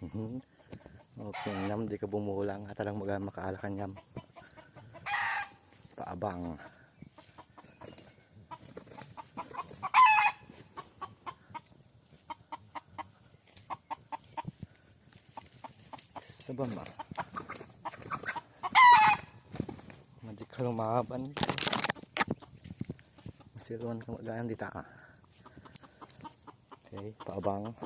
Okay, nyam di ka bumulang at lang makaalakan nyam. Paabang. Saban ma. Madi ka lumaban. Masiruan ka magayan dita. Okay, paabang.